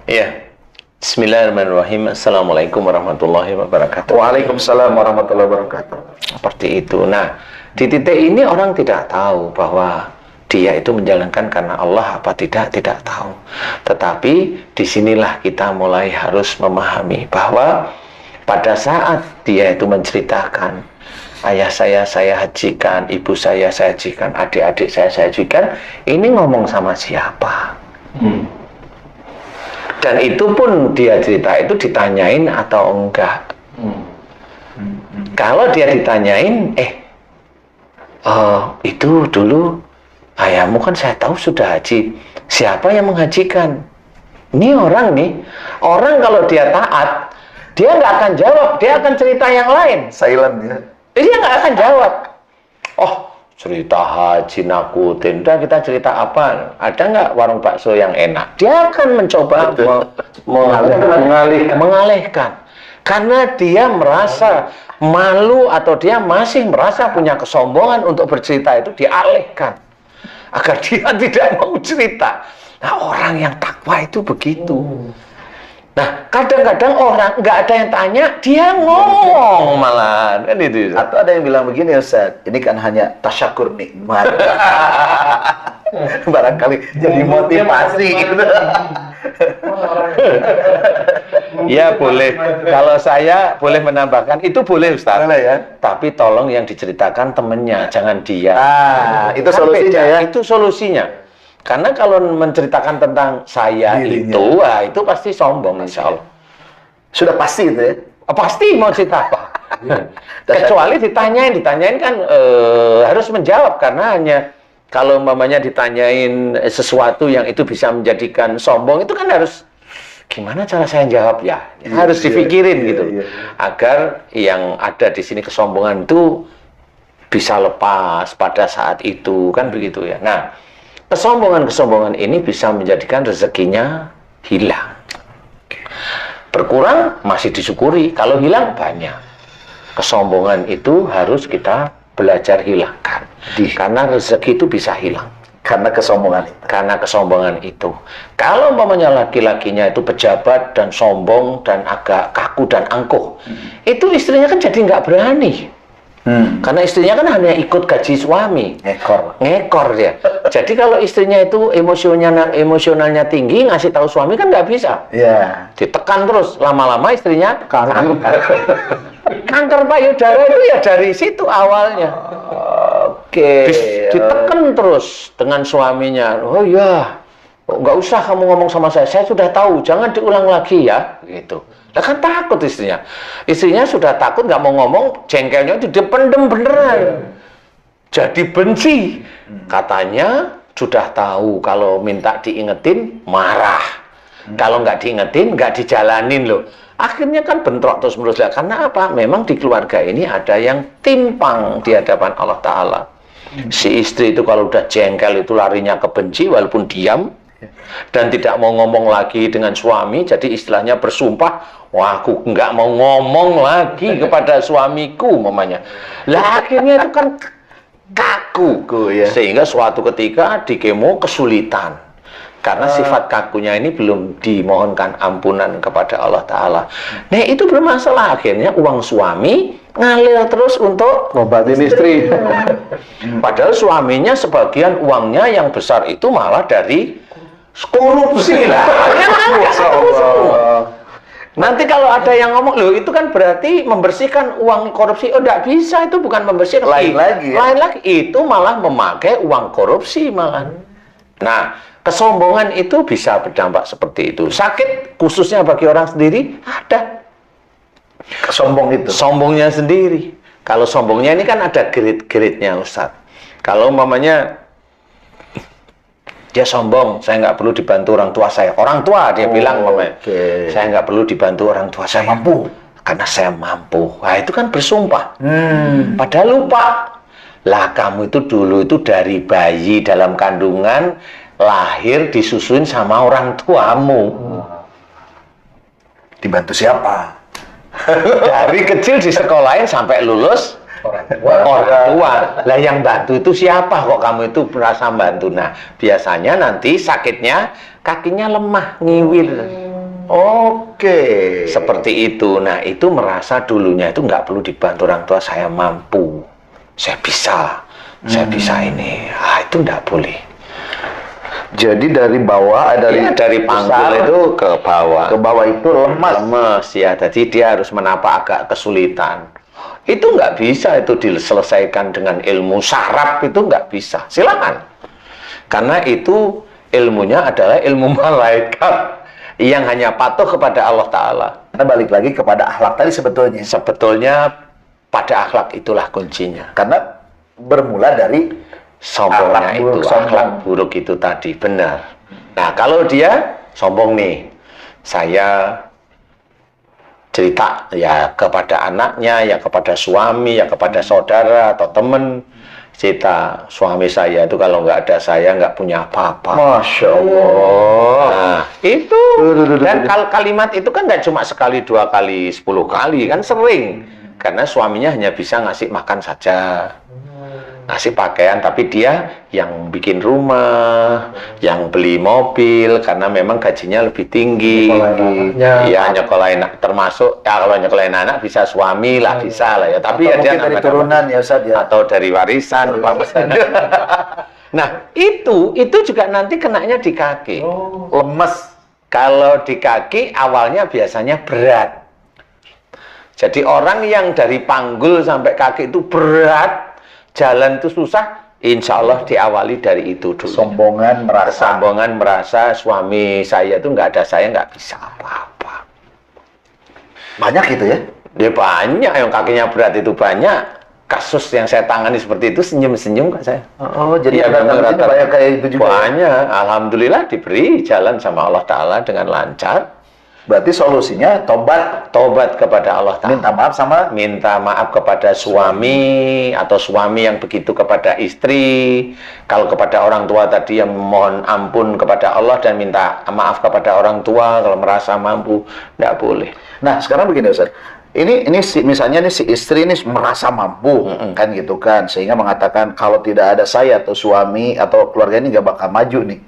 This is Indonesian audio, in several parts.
Iya. Bismillahirrahmanirrahim. Assalamualaikum warahmatullahi wabarakatuh. Waalaikumsalam warahmatullahi wabarakatuh. Seperti itu. Nah, di titik ini orang tidak tahu bahwa dia itu menjalankan karena Allah apa tidak tahu. Tetapi disinilah kita mulai harus memahami bahwa pada saat dia itu menceritakan, ayah saya hajikan, ibu saya hajikan, adik-adik saya hajikan, ini ngomong sama siapa? Dan itu pun dia cerita itu ditanyain atau enggak. Kalau dia ditanyain, itu dulu ayahmu kan saya tahu sudah haji. Siapa yang menghajikan? Ini orang kalau dia taat, dia nggak akan jawab, dia akan cerita yang lain. Silent ya. Dia nggak akan jawab. Oh, cerita haji nakutin. Udah, kita cerita apa? Ada nggak warung bakso yang enak? Dia akan mencoba mengalihkan. Karena dia merasa malu atau dia masih merasa punya kesombongan untuk bercerita itu dialihkan. Agar dia tidak mau cerita. Nah, orang yang takwa itu begitu. Nah, kadang-kadang orang nggak ada yang tanya, dia ngomong malah. Kan itu. Atau ada yang bilang begini, Ustaz, ini kan hanya tasyakur nikmat. Barangkali jadi motivasi gitu. Ya boleh. Kalau saya boleh menambahkan, itu boleh Ustaz. Boleh ya. Tapi tolong yang diceritakan temennya, jangan dia. Itu Kan solusinya beda. ya. Itu solusinya. Karena kalau menceritakan tentang saya Dirinya. itu pasti sombong insya Allah. Sudah pasti itu ya. Pasti mau cerita apa. Kecuali ditanyain kan harus menjawab, karena hanya kalau umpamanya ditanyain sesuatu yang itu bisa menjadikan sombong, itu kan harus gimana cara saya jawab ya. Harus dipikirin gitu. Agar yang ada di sini kesombongan itu bisa lepas pada saat itu, kan begitu ya. Nah, kesombongan ini bisa menjadikan rezekinya hilang. Berkurang masih disyukuri, kalau hilang banyak. Kesombongan itu harus kita belajar hilangkan. Karena rezeki itu bisa hilang. Karena kesombongan itu. Kalau umpamanya laki-lakinya itu pejabat dan sombong dan agak kaku dan angkuh, itu istrinya kan jadi nggak berani. Karena istrinya kan hanya ikut gaji suami. Ngekor dia. Jadi kalau istrinya itu emosionalnya tinggi, ngasih tahu suami kan nggak bisa. Iya. Ditekan terus, lama-lama istrinya kanker payudara itu ya dari situ awalnya. Oke. Ditekan terus dengan suaminya. Oh ya, nggak usah kamu ngomong sama saya sudah tahu, jangan diulang lagi ya, gitu. Lah kan takut istrinya. Istrinya sudah takut, nggak mau ngomong, jengkelnya itu dipendem beneran. Jadi benci. Katanya sudah tahu kalau minta diingetin marah. Kalau nggak diingetin, nggak dijalanin loh. Akhirnya kan bentrok terus menerus. Karena apa? Memang di keluarga ini ada yang timpang di hadapan Allah Ta'ala. Si istri itu kalau udah jengkel itu larinya ke benci walaupun diam. Dan tidak mau ngomong lagi dengan suami. Jadi istilahnya bersumpah, wah aku nggak mau ngomong lagi kepada suamiku mamanya. Lah akhirnya itu kan kaku ya. Sehingga suatu ketika di kemo kesulitan. Karena sifat kakunya ini belum dimohonkan ampunan kepada Allah Ta'ala. Nah itu bermasalah. Akhirnya uang suami ngalir terus untuk ngobatin istri. Padahal suaminya sebagian uangnya yang besar itu malah dari korupsi lah. Nanti kalau ada yang ngomong, loh itu kan berarti membersihkan uang korupsi. Oh enggak bisa, itu bukan membersihkan. Lain lagi. Itu malah memakai uang korupsi malah. Nah, kesombongan itu bisa berdampak seperti itu. Sakit khususnya bagi orang sendiri ada. Sombongnya sendiri. Kalau sombongnya ini kan ada grade-grade-nya Ustaz. Kalau umpamanya dia sombong, saya nggak perlu dibantu orang tua saya. Orang tua dia bilang, saya nggak perlu dibantu orang tua saya. Mampu. Karena saya mampu. Nah itu kan bersumpah. Padahal lupa. Lah kamu itu dulu itu dari bayi dalam kandungan, lahir disusuin sama orang tuamu. Dibantu siapa? Dari kecil disekolahin sampai lulus. Orang tua. Lah yang bantu itu siapa kok kamu itu merasa bantu? Nah, biasanya nanti sakitnya kakinya lemah, ngiwil. Oke. Seperti itu. Nah, itu merasa dulunya itu nggak perlu dibantu orang tua, saya mampu, saya bisa ini. Ah, itu nggak boleh. Jadi dari bawah, Dari panggul itu ke bawah. ke bawah itu lemas. Lemes, ya. Jadi dia harus menapak agak kesulitan. Itu nggak bisa itu diselesaikan dengan ilmu saraf, itu nggak bisa. Silakan. Karena itu ilmunya adalah ilmu malaikat yang hanya patuh kepada Allah Ta'ala. Kita balik lagi kepada akhlak tadi sebetulnya. Sebetulnya pada akhlak itulah kuncinya. Karena bermula dari Sombongnya akhlak buruk, itu, akhlak buruk itu tadi, benar. Nah, kalau dia sombong nih, saya cerita ya kepada anaknya, ya kepada suami, ya kepada saudara atau teman, cerita suami saya itu kalau nggak ada saya nggak punya apa-apa. Masya Allah. Nah, itu. Dan kalimat itu kan nggak cuma sekali, 2 kali, 10 kali, kan sering. Karena suaminya hanya bisa ngasih makan saja, ngasih pakaian, tapi dia yang bikin rumah, yang beli mobil, karena memang gajinya lebih tinggi. Ya, nyekolahin, termasuk, ya kalau nyekolahin anak bisa suami lah, bisa lah ya. Tapi atau ya dia mungkin dari turunan ya Ustaz ya. atau dari warisan, Nah, itu juga nanti kenanya di kaki. Lemes. Kalau di kaki awalnya biasanya berat. Jadi orang yang dari panggul sampai kaki itu berat, jalan itu susah, insya Allah diawali dari itu dulu. Kesombongan merasa suami saya itu nggak ada saya nggak bisa apa-apa. Banyak gitu ya? Dia banyak yang kakinya berat itu banyak. Kasus yang saya tangani seperti itu senyum-senyum kok saya. Oh, jadi ya, memang banyak kayak itu juga. Banyak, alhamdulillah diberi jalan sama Allah Ta'ala dengan lancar. Berarti solusinya Tobat kepada Allah Ta'ala. Minta maaf kepada suami, atau suami yang begitu kepada istri. Kalau kepada orang tua tadi yang mohon ampun kepada Allah dan minta maaf kepada orang tua kalau merasa mampu, tidak boleh. Nah, sekarang begini Ustaz. Ini misalnya si istri ini merasa mampu, kan gitu kan, sehingga mengatakan kalau tidak ada saya atau suami atau keluarga ini nggak bakal maju nih.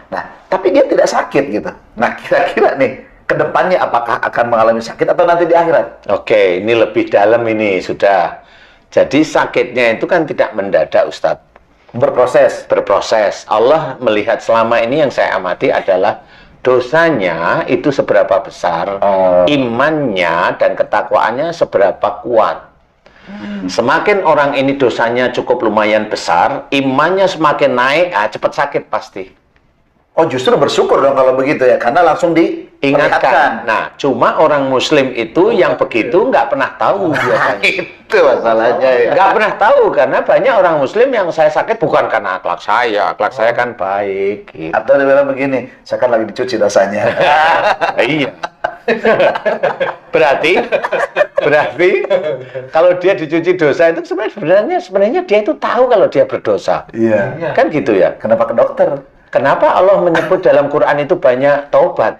Nah, tapi dia tidak sakit gitu. Nah, kira-kira nih kedepannya apakah akan mengalami sakit atau nanti di akhirat? Oke, ini lebih dalam ini sudah. Jadi sakitnya itu kan tidak mendadak, Ustadz. Berproses. Allah melihat selama ini yang saya amati adalah dosanya itu seberapa besar, imannya dan ketakwaannya seberapa kuat. Semakin orang ini dosanya cukup lumayan besar, imannya semakin naik, cepat sakit pasti. Oh, justru bersyukur dong kalau begitu ya, karena langsung diingatkan. Nah, cuma orang Muslim itu yang begitu nggak pernah tahu biasanya. Itu masalahnya ya. Nggak pernah tahu, karena banyak orang Muslim yang saya sakit bukan karena akhlak saya kan baik. Gitu. Atau dia bilang begini, saya kan lagi dicuci dosanya. Iya. berarti kalau dia dicuci dosa itu sebenarnya dia itu tahu kalau dia berdosa. Iya. Kan gitu ya. Kenapa ke dokter? Kenapa Allah menyebut dalam Quran itu banyak taubat?